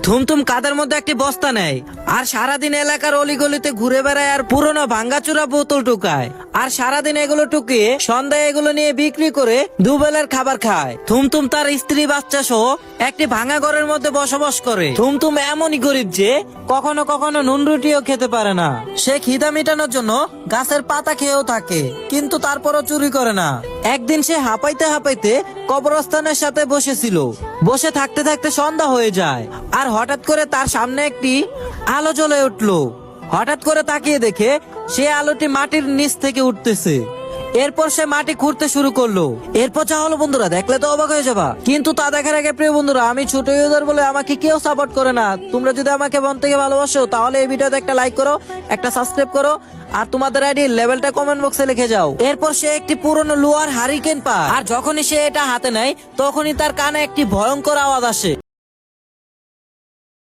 থুমথুম কাঁধের মধ্যে একটি বস্তা নেয় আর সারাদিন এলাকার অলিগলিতে ঘুরে বেড়ায় আর পুরোনো ভাঙ্গাচুরা বোতল টুকায় আর সারাদিন এগুলো টুকিয়ে সন্ধ্যায় এগুলো নিয়ে বিক্রি করে দুবেলার খাবার খায়। থুমথুম তার স্ত্রী বাচ্চা সহ একটি ভাঙা ঘরের মধ্যে বসবাস করে। থুমথুম এমনই গরিব যে কখনো কখনো নুন রুটিও খেতে পারে না। সে খিদা মেটানোর জন্য গাছের পাতা খেয়েও থাকে, কিন্তু তারপরও চুরি করে না। একদিন সে হাঁপাইতে হাঁপাইতে কবরস্থানের সাথে বসেছিল। বসে থাকতে থাকতে সন্ধ্যা হয়ে যায় আর হঠাৎ করে তার সামনে একটি আলো জ্বলে উঠলো। হঠাৎ করে তাকিয়ে দেখে সে আলোটি মাটির নিচ থেকে উঠতেছে। এরপর সে মাটি খুঁড়তে শুরু করলো। এরপর যা হলো বন্ধুরা, দেখলে তো অবাক হয়ে যাবা। কিন্তু তা দেখার আগে প্রিয় বন্ধুরা, আমি ছোট ইউজার বলে আমাকে কেউ সাপোর্ট করে না। তোমরা যদি আমাকে মন থেকে ভালোবাসো তাহলে এই ভিডিওতে একটা লাইক করো, একটা সাবস্ক্রাইব করো আর তোমাদের আইডি লেভেলটা কমেন্ট বক্সে লিখে যাও। এরপর সে একটি পুরনো লোহার হারিকেন পায় আর যখনই সে এটা হাতে নেয় তখনই তার কানে একটি ভয়ঙ্কর আওয়াজ আসে।